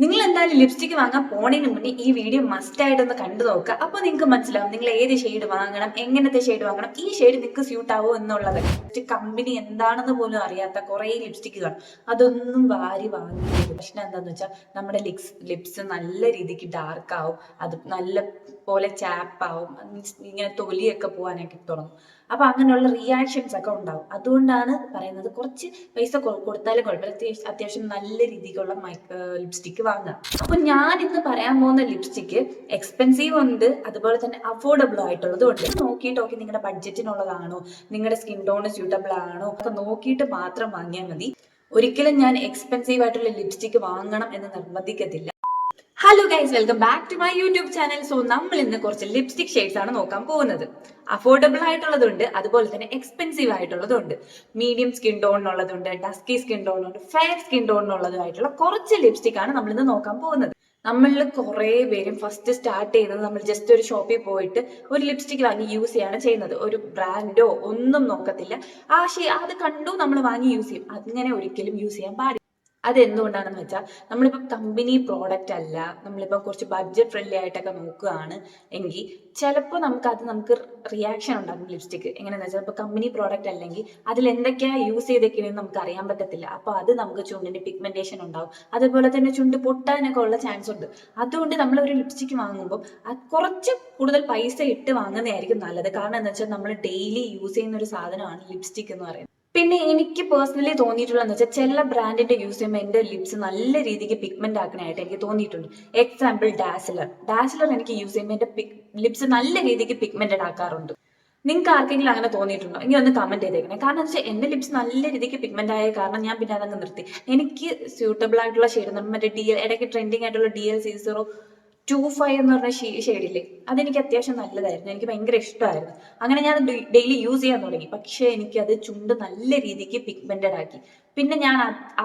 നിങ്ങൾ എന്തായാലും ലിപ്സ്റ്റിക് വാങ്ങാൻ പോണതിന് മുന്നേ ഈ വീഡിയോ മസ്റ്റ് ആയിട്ടൊന്ന് കണ്ടു നോക്കുക. അപ്പോൾ നിങ്ങൾക്ക് മനസ്സിലാവും നിങ്ങൾ ഏത് ഷെയ്ഡ് വാങ്ങണം, എങ്ങനത്തെ ഷെയ്ഡ് വാങ്ങണം, ഈ ഷെയ്ഡ് നിങ്ങൾക്ക് സ്യൂട്ട് ആവോ എന്നുള്ളത്. കമ്പനി എന്താണെന്ന് പോലും അറിയാത്ത കുറേ ലിപ്സ്റ്റിക്കുകൾ അതൊന്നും വാരി വാങ്ങിയത്. പ്രശ്നം എന്താണെന്ന് വെച്ചാൽ നമ്മുടെ ലിപ്സ് നല്ല രീതിക്ക് ഡാർക്ക് ആവും, അത് നല്ല പോലെ ചാപ്പാവും, ഇങ്ങനെ തൊലിയൊക്കെ പോകാനൊക്കെ തുടങ്ങും. അപ്പൊ അങ്ങനെയുള്ള റിയാക്ഷൻസ് ഒക്കെ ഉണ്ടാവും. അതുകൊണ്ടാണ് പറയുന്നത് കുറച്ച് പൈസ കൊടുത്താലും കുഴപ്പമില്ല, അത്യാവശ്യം നല്ല രീതിക്കുള്ള ലിപ്സ്റ്റിക്ക് വാങ്ങുക. അപ്പൊ ഞാൻ ഇന്ന് പറയാൻ പോകുന്ന ലിപ്സ്റ്റിക്ക് എക്സ്പെൻസീവ് ഉണ്ട്, അതുപോലെ തന്നെ അഫോർഡബിൾ ആയിട്ടുള്ളതും ഉണ്ട്. നോക്കിയിട്ട് നിങ്ങളുടെ ബഡ്ജറ്റിനുള്ളതാണോ, നിങ്ങളുടെ സ്കിൻ ടോണ് സ്യൂട്ടബിൾ ആണോ ഒക്കെ നോക്കിയിട്ട് മാത്രം വാങ്ങിയാൽ മതി. ഒരിക്കലും ഞാൻ എക്സ്പെൻസീവ് ആയിട്ടുള്ള ലിപ്സ്റ്റിക്ക് വാങ്ങണം എന്ന് നിർബന്ധിക്കത്തില്ല. Hello guys, welcome back to my YouTube channel. So നമ്മൾ ഇന്ന് കുറച്ച് ലിപ്സ്റ്റിക് ഷെയ്ഡ്സ് ആണ് നോക്കാൻ പോകുന്നത്. അഫോർഡബിൾ ആയിട്ടുള്ളതുണ്ട്, അതുപോലെ തന്നെ എക്സ്പെൻസീവ് ആയിട്ടുള്ളതുണ്ട്, മീഡിയം സ്കിൻ ടോണിനുള്ളതുണ്ട്, ഡസ്കി സ്കിൻ ടോണുണ്ട്, ഫെയർ സ്കിൻ ടോണിനുള്ളതുമായിട്ടുള്ള കുറച്ച് ലിപ്സ്റ്റിക് ആണ് നമ്മൾ ഇന്ന് നോക്കാൻ പോകുന്നത്. നമ്മളിൽ കുറേ പേരും ഫസ്റ്റ് സ്റ്റാർട്ട് ചെയ്യുന്നത് നമ്മൾ ജസ്റ്റ് ഒരു ഷോപ്പിൽ പോയിട്ട് ഒരു ലിപ്സ്റ്റിക് വാങ്ങി യൂസ് ചെയ്യാണ് ചെയ്യുന്നത്. ഒരു ബ്രാൻഡോ ഒന്നും നോക്കത്തില്ല, അത് കണ്ടു നമ്മൾ വാങ്ങി യൂസ് ചെയ്യും. അങ്ങനെ ഒരിക്കലും യൂസ് ചെയ്യാൻ പാടില്ല. അതെന്തുകൊണ്ടാണെന്ന് വെച്ചാൽ നമ്മളിപ്പോൾ കമ്പനി പ്രോഡക്റ്റ് അല്ല, നമ്മളിപ്പോൾ കുറച്ച് ബഡ്ജറ്റ് ഫ്രണ്ട്ലി ആയിട്ടൊക്കെ നോക്കുകയാണ് എങ്കിൽ ചിലപ്പോൾ നമുക്ക് റിയാക്ഷൻ ഉണ്ടാകും ലിപ്സ്റ്റിക്ക്. എങ്ങനെയാണെന്ന് വെച്ചാൽ ഇപ്പോൾ കമ്പനി പ്രോഡക്റ്റ് അല്ലെങ്കിൽ അതിൽ എന്തൊക്കെയാണ് യൂസ് ചെയ്തേക്കണെന്ന് നമുക്ക് അറിയാൻ പറ്റത്തില്ല. അപ്പോൾ അത് നമുക്ക് ചുണ്ടിന് പിഗ്മെന്റേഷൻ ഉണ്ടാവും, അതുപോലെ തന്നെ ചുണ്ട് പൊട്ടാനൊക്കെ ഉള്ള ചാൻസ് ഉണ്ട്. അതുകൊണ്ട് നമ്മൾ ഒരു ലിപ്സ്റ്റിക്ക് വാങ്ങുമ്പോൾ അത് കുറച്ച് കൂടുതൽ പൈസ ഇട്ട് വാങ്ങുന്നതായിരിക്കും നല്ലത്. കാരണം എന്താ വെച്ചാൽ നമ്മൾ ഡെയിലി യൂസ് ചെയ്യുന്ന ഒരു സാധനമാണ് ലിപ്സ്റ്റിക് എന്ന് പറയുന്നത്. പിന്നെ എനിക്ക് പേഴ്സണലി തോന്നിയിട്ടുള്ളതെന്ന് വെച്ചാൽ ചില ബ്രാൻഡിന്റെ യൂസ് ചെയ്യുമ്പോൾ എൻ്റെ ലിപ്സ് നല്ല രീതിക്ക് പിഗ്മെന്റ് ആക്കണായിട്ട് എനിക്ക് തോന്നിയിട്ടുണ്ട്. എക്സാമ്പിൾ ഡാസിലർ എനിക്ക് യൂസ് ചെയ്യുമ്പോൾ എൻ്റെ ലിപ്സ് നല്ല രീതിക്ക് പിഗ്മെന്റഡ് ആക്കാറുണ്ട്. നിങ്ങൾക്ക് ആർക്കെങ്കിലും അങ്ങനെ തോന്നിയിട്ടുണ്ടോ? ഇനി ഒന്ന് കമന്റ് ചെയ്തേക്കണേ. കാരണം എന്ന് വെച്ചാൽ എൻ്റെ ലിപ്സ് നല്ല രീതിക്ക് പിഗ്മെന്റ് ആയ കാരണം ഞാൻ പിന്നെ അതങ്ങ് നിർത്തി. എനിക്ക് സ്യൂട്ടബിൾ ആയിട്ടുള്ള ഷെയ്ഡ് മറ്റേ ഇടയ്ക്ക് ട്രെൻഡിങ് ആയിട്ടുള്ള DL0025 എന്ന് പറഞ്ഞ ഷെയ്ഡില്ലേ, അതെനിക്ക് അത്യാവശ്യം നല്ലതായിരുന്നു, എനിക്ക് ഭയങ്കര ഇഷ്ടമായിരുന്നു. അങ്ങനെ ഞാൻ ഡെയിലി യൂസ് ചെയ്യാൻ തുടങ്ങി. പക്ഷേ എനിക്കത് ചുണ്ട് നല്ല രീതിക്ക് പിഗ്മെന്റഡ് ആക്കി. പിന്നെ ഞാൻ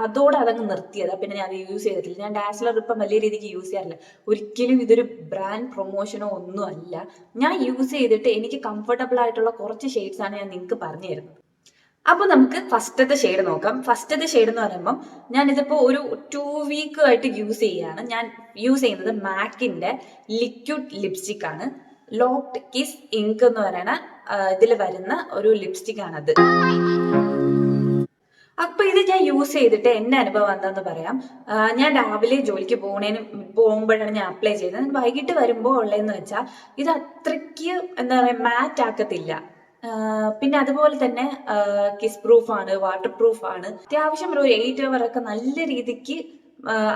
അതോടെ അതങ്ങ് നിർത്തിയതാ. പിന്നെ ഞാൻ അത് യൂസ് ചെയ്തിട്ടില്ല. ഞാൻ ഡാസ്ലർ ഇപ്പം വലിയ രീതിക്ക് യൂസ് ചെയ്യാറില്ല. ഒരിക്കലും ഇതൊരു ബ്രാൻഡ് പ്രൊമോഷനോ ഒന്നും അല്ല. ഞാൻ യൂസ് ചെയ്തിട്ട് എനിക്ക് കംഫർട്ടബിൾ ആയിട്ടുള്ള കുറച്ച് ഷെയ്ഡ്സ് ആണ് ഞാൻ നിങ്ങൾക്ക് പറഞ്ഞു തരുന്നത്. അപ്പൊ നമുക്ക് ഫസ്റ്റത്തെ ഷെയ്ഡ് നോക്കാം. ഫസ്റ്റത്തെ ഷെയ്ഡ് എന്ന് പറയുമ്പോൾ ഞാൻ ഇതിപ്പോ ഒരു 2 വീക്ക് ആയിട്ട് യൂസ് ചെയ്യാണ്. ഞാൻ യൂസ് ചെയ്യുന്നത് മാക്കിന്റെ ലിക്വിഡ് ലിപ്സ്റ്റിക് ആണ്. ലോക്ഡ് കിസ് ഇങ്ക് എന്ന് പറയുന്ന ഇതിൽ വരുന്ന ഒരു ലിപ്സ്റ്റിക് ആണത്. അപ്പൊ ഇത് ഞാൻ യൂസ് ചെയ്തിട്ട് എന്റെ അനുഭവം എന്താന്ന് പറയാം. ഞാൻ രാവിലെ ജോലിക്ക് പോകുമ്പോഴാണ് ഞാൻ അപ്ലൈ ചെയ്തത്. വൈകിട്ട് വരുമ്പോൾ ഉള്ളതെന്ന് വെച്ചാൽ ഇത് അത്രയ്ക്ക് എന്താ പറയാ മാറ്റ് ആക്കത്തില്ല. പിന്നെ അതുപോലെ തന്നെ കിസ് പ്രൂഫ് ആണ്, വാട്ടർ പ്രൂഫ് ആണ്. അത്യാവശ്യം ഒരു 8 അവർ ഒക്കെ നല്ല രീതിക്ക്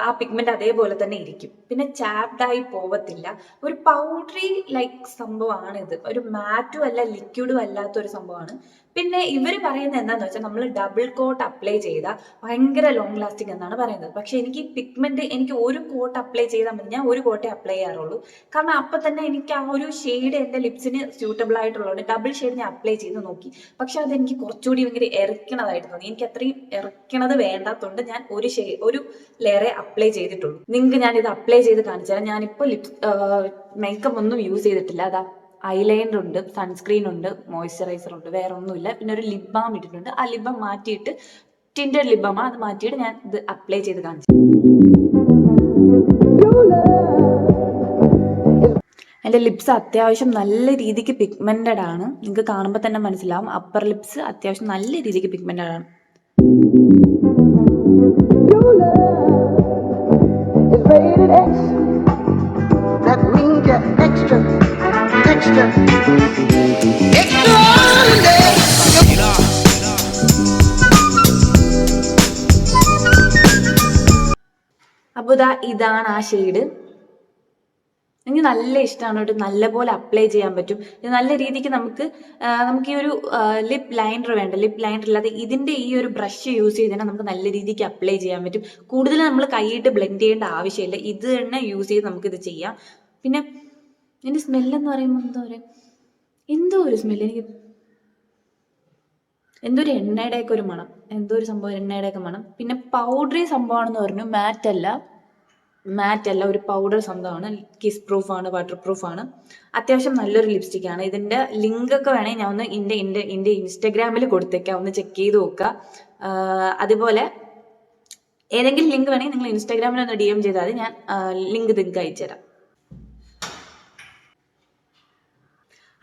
ആ പിഗ്മെന്റ് അതേപോലെ തന്നെ ഇരിക്കും. പിന്നെ ചാപ്ഡായി പോവത്തില്ല. ഒരു പൗഡറി ലൈക്ക് സംഭവമാണ് ഇത്. ഒരു മാറ്റും അല്ല ലിക്വിഡും അല്ലാത്ത ഒരു സംഭവമാണ്. പിന്നെ ഇവർ പറയുന്നത് എന്താന്ന് വെച്ചാൽ നമ്മൾ ഡബിൾ കോട്ട് അപ്ലൈ ചെയ്താൽ ഭയങ്കര ലോങ് ലാസ്റ്റിംഗ് എന്നാണ് പറയുന്നത്. പക്ഷെ എനിക്ക് പിഗ്മെന്റ് എനിക്ക് ഒരു കോട്ട് അപ്ലൈ ചെയ്താൽ മതി. ഞാൻ ഒരു കോട്ടേ അപ്ലൈ ചെയ്യാറുള്ളൂ. കാരണം അപ്പൊ തന്നെ എനിക്ക് ആ ഒരു ഷെയ്ഡ് എന്റെ ലിപ്സിന് സ്യൂട്ടബിൾ ആയിട്ടുള്ളത് ഡബിൾ ഷെയ്ഡ് ഞാൻ അപ്ലൈ ചെയ്ത് നോക്കി. പക്ഷെ അതെനിക്ക് കുറച്ചുകൂടി ഭയങ്കര ഇറക്കണതായിട്ട് തോന്നി. എനിക്ക് അത്രയും ഇറക്കണത് വേണ്ടാത്തതുകൊണ്ട് ഞാൻ ഒരു ലെയറെ അപ്ലൈ ചെയ്തിട്ടുള്ളൂ. നിങ്ങൾക്ക് ഞാൻ ഇത് അപ്ലൈ ചെയ്ത് കാണിച്ചാൽ ഞാനിപ്പോൾ മേക്കപ്പ് ഒന്നും യൂസ് ചെയ്തിട്ടില്ല. അതാ ഐലൈനർ ഉണ്ട്, സൺസ്ക്രീൻ ഉണ്ട്, മോയ്സ്ചറൈസർ ഉണ്ട്, വേറെ ഒന്നുമില്ല. പിന്നെ ഒരു ലിപ് ബാം ഇട്ടിട്ടുണ്ട്. ആ ലിപ് ബാം മാറ്റിയിട്ട് ടിൻറ്റഡ് ലിപ് ബാം അത് മാറ്റിയിട്ട് ഞാൻ ഇത് അപ്ലൈ ചെയ്ത് കാണിച്ചു. എൻ്റെ ലിപ്സ് അത്യാവശ്യം നല്ല രീതിക്ക് പിഗ്മെന്റഡ് ആണ്. നിങ്ങൾക്ക് കാണുമ്പോൾ തന്നെ മനസ്സിലാവും. അപ്പർ ലിപ്സ് അത്യാവശ്യം നല്ല രീതിക്ക് പിഗ്മെന്റഡ് ആണ്. അപ്പോൾ ഇതാണ് ആ ഷെയ്ഡ്. എനിക്ക് നല്ല ഇഷ്ടമാണ്. ഒരു നല്ലപോലെ അപ്ലൈ ചെയ്യാൻ പറ്റും. ഇത് നല്ല രീതിക്ക് നമുക്ക് ഈ ഒരു ലിപ് ലൈനർ വേണ്ട. ലിപ് ലൈനർ ഇല്ലാതെ ഇതിന്റെ ഈ ഒരു ബ്രഷ് യൂസ് ചെയ്താൽ നമുക്ക് നല്ല രീതിക്ക് അപ്ലൈ ചെയ്യാൻ പറ്റും. കൂടുതൽ നമ്മൾ കൈയിട്ട് ബ്ലെൻഡ് ചെയ്യേണ്ട ആവശ്യമില്ല. ഇത് തന്നെ യൂസ് ചെയ്ത് നമുക്കിത് ചെയ്യാം. പിന്നെ ഇതിന്റെ സ്മെല്ലെന്ന് പറയുമ്പോൾ എന്തോ ഒരു സ്മെല്ല്, എനിക്ക് എന്തോ ഒരു എണ്ണയുടെയൊക്കെ ഒരു മണം, എന്തോ ഒരു സംഭവം എണ്ണയുടെയൊക്കെ മണം. പിന്നെ പൗഡറി സംഭവമാണെന്ന് പറഞ്ഞു. മാറ്റ് അല്ല, ഒരു പൗഡർ സംഭവമാണ്. കിസ് പ്രൂഫ് ആണ്, വാട്ടർ പ്രൂഫ് ആണ്. അത്യാവശ്യം നല്ലൊരു ലിപ്സ്റ്റിക് ആണ്. ഇതിന്റെ ലിങ്ക് ഒക്കെ വേണമെങ്കിൽ ഞാൻ ഒന്ന് എൻ്റെ ഇൻസ്റ്റഗ്രാമിൽ കൊടുത്തേക്കാം, ഒന്ന് ചെക്ക് ചെയ്ത് നോക്കുക. അതുപോലെ ഏതെങ്കിലും ലിങ്ക് വേണമെങ്കിൽ നിങ്ങൾ ഇൻസ്റ്റാഗ്രാമിൽ ഒന്ന് DM ചെയ്താൽ ഞാൻ ലിങ്ക് നിങ്ങൾക്ക് അയച്ചുതരാം.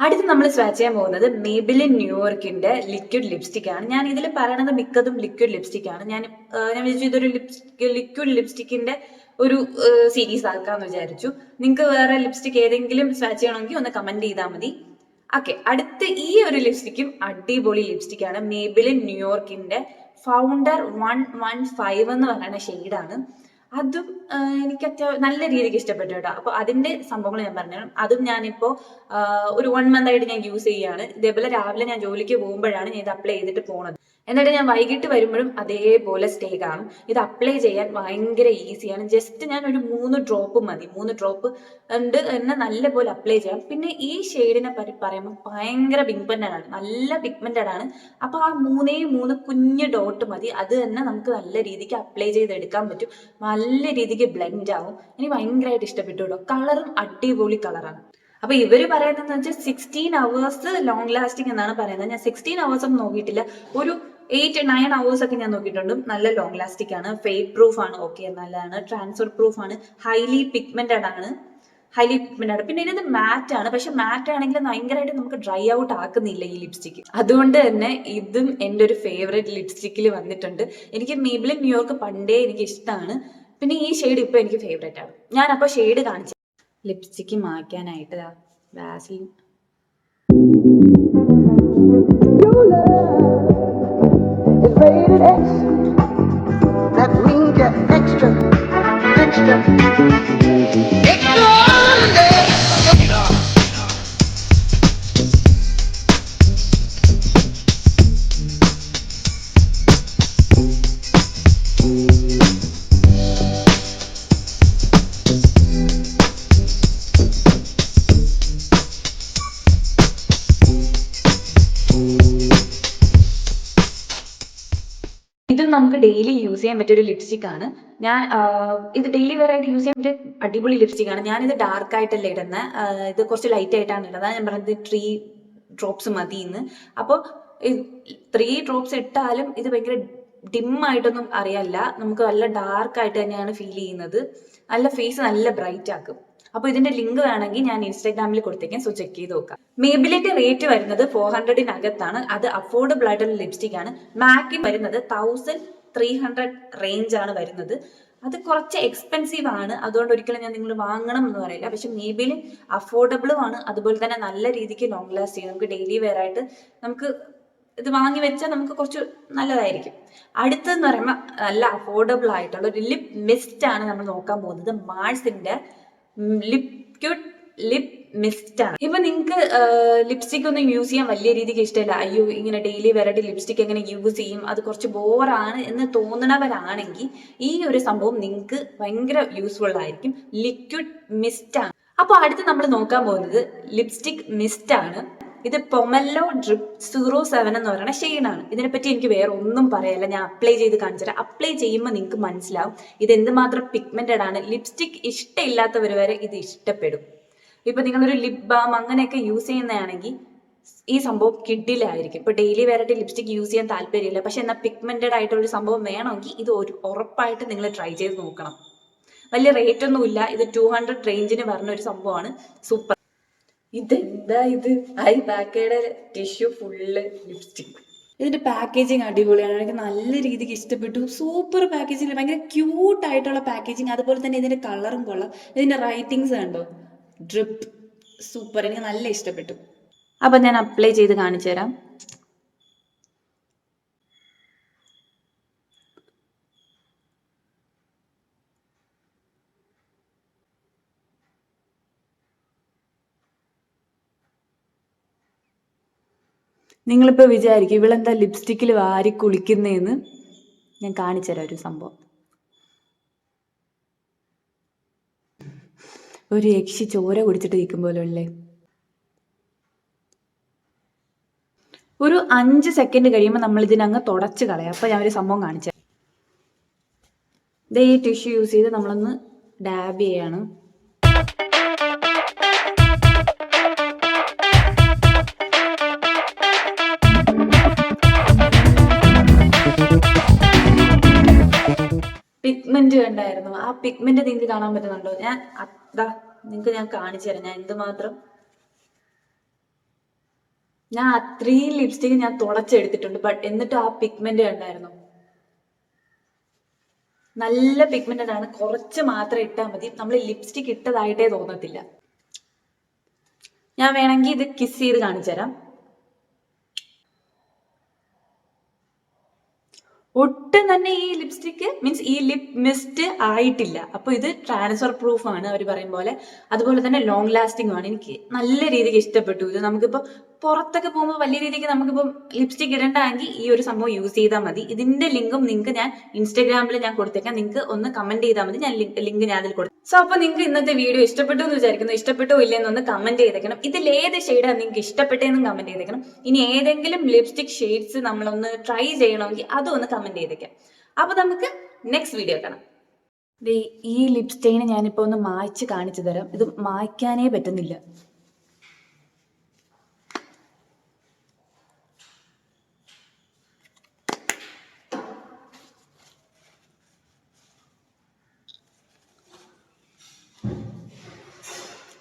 അടുത്ത് നമ്മൾ സ്വാച്ച് ചെയ്യാൻ പോകുന്നത് മേബിലിൻ ന്യൂയോർക്കിന്റെ ലിക്വിഡ് ലിപ്സ്റ്റിക് ആണ്. ഞാൻ ഇതിൽ പറയണത് മിക്കതും ലിക്വിഡ് ലിപ്സ്റ്റിക് ആണ്. ഞാൻ വിചാരിച്ചു ഇതൊരു ലിക്വിഡ് ലിപ്സ്റ്റിക്കിന്റെ ഒരു സീരീസ് ആക്കാന്ന് വിചാരിച്ചു. നിങ്ങൾക്ക് വേറെ ലിപ്സ്റ്റിക് ഏതെങ്കിലും സ്വാച്ച് ചെയ്യണമെങ്കിൽ ഒന്ന് കമന്റ് ചെയ്താൽ മതി. ഓക്കെ, അടുത്ത് ഈ ഒരു ലിപ്സ്റ്റിക്കും അടിപൊളി ലിപ്സ്റ്റിക് ആണ്. മേബിലിൻ ന്യൂയോർക്കിന്റെ ഫൗണ്ടർ 115 എന്ന് പറയുന്ന ഷെയ്ഡാണ്. അതും എനിക്ക് നല്ല രീതിക്ക് ഇഷ്ടപ്പെട്ടു കേട്ടോ. അപ്പൊ അതിന്റെ സംഭവങ്ങൾ ഞാൻ പറഞ്ഞു. അതും ഞാനിപ്പോ ഒരു 1 month ആയിട്ട് ഞാൻ യൂസ് ചെയ്യാണ്. ഇതേപോലെ രാവിലെ ഞാൻ ജോലിക്ക് പോകുമ്പോഴാണ് ഞാൻ ഇത് അപ്ലൈ ചെയ്തിട്ട് പോണത്. എന്നിട്ട് ഞാൻ വൈകിട്ട് വരുമ്പോഴും അതേപോലെ സ്റ്റേ കാണും. ഇത് അപ്ലൈ ചെയ്യാൻ ഭയങ്കര ഈസിയാണ്. ജസ്റ്റ് ഞാൻ ഒരു 3 ഡ്രോപ്പ് മതി. 3 ഡ്രോപ്പ് ഉണ്ട് എന്നെ നല്ലപോലെ അപ്ലൈ ചെയ്യാം. പിന്നെ ഈ ഷെയ്ഡിനെ പറ്റി പറയുമ്പോൾ ഭയങ്കര പിഗ്മെന്റഡ് ആണ്, നല്ല പിഗ്മെന്റഡ് ആണ്. അപ്പൊ ആ 3 കുഞ്ഞ് ഡോട്ട് മതി. അത് തന്നെ നമുക്ക് നല്ല രീതിക്ക് അപ്ലൈ ചെയ്തെടുക്കാൻ പറ്റും. നല്ല രീതിക്ക് ബ്ലെൻഡ് ആവും. എനിക്ക് ഭയങ്കരമായിട്ട് ഇഷ്ടപ്പെട്ടു കേട്ടോ. കളറും അടിപൊളി കളറാണ്. അപ്പൊ ഇവര് പറയുന്നത് വെച്ചാൽ 16 hours ലോങ് ലാസ്റ്റിംഗ് എന്നാണ് പറയുന്നത്. ഞാൻ 16 hours ഒന്നും നോക്കിയിട്ടില്ല. ഒരു 8-9 hours ഒക്കെ ഞാൻ നോക്കിയിട്ടുണ്ട്. നല്ല ലോങ് ലാസ്റ്റിക് ആണ്, ഫെയ്ഡ് പ്രൂഫ് ആണ്, ഓക്കെ നല്ലതാണ്, ട്രാൻസ്ഫർ പ്രൂഫ് ആണ്, ഹൈലി പിഗ്മെന്റഡ് ആണ്. പിന്നെ ഇതിന് മാറ്റ് ആണ്. പക്ഷെ മാറ്റ് ആണെങ്കിൽ ഭയങ്കരമായിട്ട് നമുക്ക് ഡ്രൈ ഔട്ട് ആക്കുന്നില്ല ഈ ലിപ്സ്റ്റിക്. അതുകൊണ്ട് തന്നെ ഇതും എൻ്റെ ഒരു ഫേവറേറ്റ് ലിപ്സ്റ്റിക്കിൽ വന്നിട്ടുണ്ട്. എനിക്ക് മേബിലിൻ ന്യൂയോർക്ക് പണ്ടേ എനിക്ക് ഇഷ്ടമാണ്. പിന്നെ ഈ ഷെയ്ഡ് ഇപ്പൊ എനിക്ക് ഫേവറേറ്റ് ആണ്. ഞാൻ അപ്പോൾ ഷെയ്ഡ് കാണിച്ചു. ലിപ്സ്റ്റിക്ക് മായ്ക്കാനായിട്ട് Vaseline That means you're extra. ഇത് നമുക്ക് ഡെയിലി യൂസ് ചെയ്യാൻ പറ്റിയൊരു ലിപ്സ്റ്റിക് ആണ്. ഞാൻ ഇത് ഡെയിലി വെയർ ആയിട്ട് യൂസ് ചെയ്യാൻ പറ്റിയ അടിപൊളി ലിപ്സ്റ്റിക് ആണ്. ഞാനിത് ഡാർക്ക് ആയിട്ടല്ല ഇടുന്നത്, ഇത് കുറച്ച് ലൈറ്റ് ആയിട്ടാണ് ഇടുന്നത്. അതാണ് ഞാൻ പറഞ്ഞത് 3 ഡ്രോപ്സ് മതി എന്ന്. അപ്പോൾ 3 ഡ്രോപ്സ് ഇട്ടാലും ഇത് ഭയങ്കര ഡിം ആയിട്ടൊന്നും അറിയാല്ല. നമുക്ക് നല്ല ഡാർക്ക് ആയിട്ട് തന്നെയാണ് ഫീൽ ചെയ്യുന്നത്. നല്ല ഫേസ് നല്ല ബ്രൈറ്റ് ആക്കും. അപ്പോൾ ഇതിന്റെ ലിങ്ക് വേണമെങ്കിൽ ഞാൻ ഇൻസ്റ്റാഗ്രാമിൽ കൊടുത്തേക്കാം, സോ ചെക്ക് ചെയ്ത് നോക്കാം. മേബിലിന്റെ റേറ്റ് വരുന്നത് 400-നകത്താണ്. അത് അഫോർഡബിൾ ആയിട്ടുള്ള ലിപ്സ്റ്റിക് ആണ്. മാക്കിൻ വരുന്നത് 1300 റേഞ്ച് ആണ് വരുന്നത്. അത് കുറച്ച് എക്സ്പെൻസീവ് ആണ്. അതുകൊണ്ട് ഒരിക്കലും ഞാൻ നിങ്ങൾ വാങ്ങണം എന്ന് പറയില്ല. പക്ഷെ മേബിലിൻ അഫോർഡബിളും ആണ്, അതുപോലെ തന്നെ നല്ല രീതിക്ക് ലോങ് ലാസ്റ്റ് ചെയ്യും. നമുക്ക് ഡെയിലി വെയർ ആയിട്ട് നമുക്ക് ഇത് വാങ്ങി വെച്ചാൽ നമുക്ക് കുറച്ച് നല്ലതായിരിക്കും. അടുത്തെന്ന് പറയുമ്പോൾ നല്ല അഫോർഡബിൾ ആയിട്ടുള്ള ഒരു ലിപ് മിസ്റ്റ് ആണ് നമ്മൾ നോക്കാൻ പോകുന്നത്. മാഴ്സിന്റെ ലിക്വിഡ് ലിപ് മിസ്റ്റ് ആണ്. ഇപ്പൊ നിങ്ങൾക്ക് ലിപ്സ്റ്റിക് ഒന്നും യൂസ് ചെയ്യാൻ വലിയ രീതിക്ക് ഇഷ്ടമില്ല, അയ്യോ ഇങ്ങനെ ഡെയിലി വെറൈറ്റി ലിപ്സ്റ്റിക് എങ്ങനെ യൂസ് ചെയ്യും, അത് കുറച്ച് ബോറാണ് എന്ന് തോന്നണവരാണെങ്കിൽ ഈ ഒരു സംഭവം നിങ്ങൾക്ക് ഭയങ്കര യൂസ്ഫുൾ ആയിരിക്കും. ലിക്വിഡ് മിസ്റ്റ് ആണ്. അപ്പോൾ അടുത്ത് നമ്മൾ നോക്കാൻ പോകുന്നത് ലിപ്സ്റ്റിക് മിസ്റ്റ് ആണ്. ഇത് പൊമല്ലോ ഡ്രിപ്പ് 07 എന്ന് പറയുന്ന ഷെയ്ഡാണ്. ഇതിനെപ്പറ്റി എനിക്ക് വേറെ ഒന്നും പറയല്ല, ഞാൻ അപ്ലൈ ചെയ്ത് കാണിച്ചുതരാം. അപ്ലൈ ചെയ്യുമ്പോൾ നിങ്ങൾക്ക് മനസ്സിലാവും ഇത് എന്തുമാത്രം പിഗ്മെന്റഡ് ആണ്. ലിപ്സ്റ്റിക് ഇഷ്ടമില്ലാത്തവർ വരെ ഇത് ഇഷ്ടപ്പെടും. ഇപ്പൊ നിങ്ങളൊരു ലിപ് ബാം അങ്ങനെയൊക്കെ യൂസ് ചെയ്യുന്നതാണെങ്കിൽ ഈ സംഭവം കിഡിലായിരിക്കും. ഇപ്പൊ ഡെയിലി വെറൈറ്റി ലിപ്സ്റ്റിക് യൂസ് ചെയ്യാൻ താല്പര്യമില്ല, പക്ഷെ എന്നാൽ പിഗ്മെന്റഡ് ആയിട്ടുള്ള ഒരു സംഭവം വേണമെങ്കിൽ ഇത് ഉറപ്പായിട്ട് നിങ്ങൾ ട്രൈ ചെയ്ത് നോക്കണം. വലിയ റേറ്റ് ഒന്നും ഇല്ല. ഇത് 200 റേഞ്ചിന് പറഞ്ഞ ഒരു സംഭവമാണ്. സൂപ്പർ. ഇതെന്താ ഇത്? ഐ ബാക്കയുടെ ടിഷ്യൂ ഫുള്ള് ലിപ്സ്റ്റിക്. ഇതിന്റെ പാക്കേജിങ് അടിപൊളിയാണ്, എനിക്ക് നല്ല രീതിക്ക് ഇഷ്ടപ്പെട്ടു. സൂപ്പർ പാക്കേജിങ്, ഭയങ്കര ക്യൂട്ട് ആയിട്ടുള്ള പാക്കേജിങ്. അതുപോലെ തന്നെ ഇതിന്റെ കളറും കൊള്ളാം. ഇതിന്റെ റൈറ്റിങ്സ് കണ്ടോ, ഡ്രിപ്പ് സൂപ്പർ, എനിക്ക് നല്ല ഇഷ്ടപ്പെട്ടു. അപ്പൊ ഞാൻ അപ്ലൈ ചെയ്ത് കാണിച്ചു തരാം. നിങ്ങളിപ്പോൾ വിചാരിക്കും ഇവളെന്താ ലിപ്സ്റ്റിക്കിൽ വാരി കുളിക്കുന്നതെന്ന്. ഞാൻ കാണിച്ചു തരാം ഒരു സംഭവം. ഒരു യക്ഷി ചോര കുടിച്ചിട്ട് നിൽക്കും പോലെ ഉള്ളേ. ഒരു 5 സെക്കൻഡ് കഴിയുമ്പോൾ നമ്മൾ ഇതിനങ്ങ് തുടച്ച് കളയാം. അപ്പോൾ ഞാൻ ഒരു സംഭവം കാണിച്ചു തരാം. ഈ ടിഷ്യൂ യൂസ് ചെയ്ത് നമ്മളൊന്ന് ഡാബ് ചെയ്യാണ്. ആ പിഗ്മെന്റ് നിങ്ങൾക്ക് കാണാൻ പറ്റുന്നുണ്ടോ? ഞാൻ അതാ നിങ്ങൾക്ക് ഞാൻ കാണിച്ചു തരാം ഞാൻ എന്തുമാത്രം. ഞാൻ അത്രയും ലിപ്സ്റ്റിക് ഞാൻ തുടച്ചെടുത്തിട്ടുണ്ട്, ബട്ട് എന്നിട്ട് ആ പിഗ്മെന്റ് കണ്ടായിരുന്നു. നല്ല പിഗ്മെന്റഡ് ആണ്, കുറച്ച് മാത്രം ഇട്ടാൽ മതി, നമ്മൾ ലിപ്സ്റ്റിക് ഇട്ടതായിട്ടേ തോന്നത്തില്ല. ഞാൻ വേണമെങ്കിൽ ഇത് കിസ് ചെയ്ത് കാണിച്ചു തരാം. ഒട്ടും തന്നെ ഈ ലിപ്സ്റ്റിക്ക് മീൻസ് ഈ ലിപ് മിസ്റ്റ് ആയിട്ടില്ല. അപ്പൊ ഇത് ട്രാൻസ്ഫർ പ്രൂഫ് ആണ് അവർ പറയും പോലെ. അതുപോലെ തന്നെ ലോങ് ലാസ്റ്റിംഗ് ആണ്. എനിക്ക് നല്ല രീതിക്ക് ഇഷ്ടപ്പെട്ടു ഇത്. നമുക്കിപ്പോ പുറത്തൊക്കെ പോകുമ്പോൾ വലിയ രീതിക്ക് നമുക്കിപ്പം ലിപ്സ്റ്റിക് ഇടണ്ടെങ്കിൽ ഈ ഒരു സംഭവം യൂസ് ചെയ്താൽ മതി. ഇതിന്റെ ലിങ്കും നിങ്ങൾക്ക് ഞാൻ ഇൻസ്റ്റാഗ്രാമിൽ ഞാൻ കൊടുത്തേക്കാം, നിങ്ങൾക്ക് ഒന്ന് കമന്റ് ചെയ്താൽ മതി, ഞാൻ ലിങ്ക് ഞാൻ അതിൽ കൊടുത്തു. സോ അപ്പൊ നിങ്ങൾക്ക് ഇന്നത്തെ വീഡിയോ ഇഷ്ടപ്പെട്ടു എന്ന് വിചാരിക്കുന്നു. ഇഷ്ടപ്പെട്ടോ ഇല്ലെന്ന് ഒന്ന് കമന്റ് ചെയ്തേക്കണം. ഇതിൽ ഏത് ഷെയ്ഡാണ് നിങ്ങൾക്ക് ഇഷ്ടപ്പെട്ടതെന്നും കമന്റ് ചെയ്തേക്കണം. ഇനി ഏതെങ്കിലും ലിപ്സ്റ്റിക് ഷെയ്ഡ്സ് നമ്മളൊന്ന് ട്രൈ ചെയ്യണമെങ്കിൽ അതും ഒന്ന് കമന്റ് ചെയ്തേക്കാം. അപ്പൊ നമുക്ക് നെക്സ്റ്റ് വീഡിയോ കാണാം. ഈ ലിപ് സ്റ്റെയിൻ ഞാനിപ്പോ ഒന്ന് മായ്ച്ച് കാണിച്ചു തരാം. ഇത് മായ്ക്കാനേ പറ്റുന്നില്ല.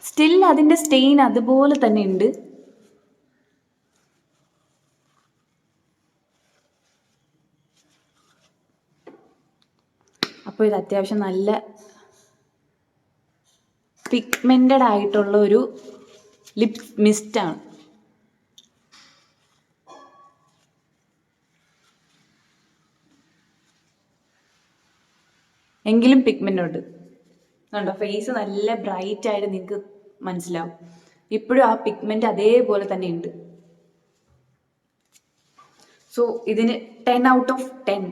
സ്റ്റിൽ അതിന്റെ സ്റ്റെയിൻ അതുപോലെ തന്നെ ഉണ്ട്. അപ്പോൾ ഇത് അത്യാവശ്യം നല്ല പിഗ്മെന്റഡ് ആയിട്ടുള്ള ഒരു ലിപ് മിസ്റ്റാണ്. എങ്കിലും പിഗ്മെന്റ് ഉണ്ട് കണ്ടോ. ഫേസ് നല്ല ബ്രൈറ്റ് ആയിട്ട് നിങ്ങൾക്ക് മനസ്സിലാവും. ഇപ്പോഴും ആ പിഗ്മെന്റ് അതേപോലെ തന്നെ ഉണ്ട്. സോ ഇതിന് 10 ഔട്ട് ഓഫ് 10.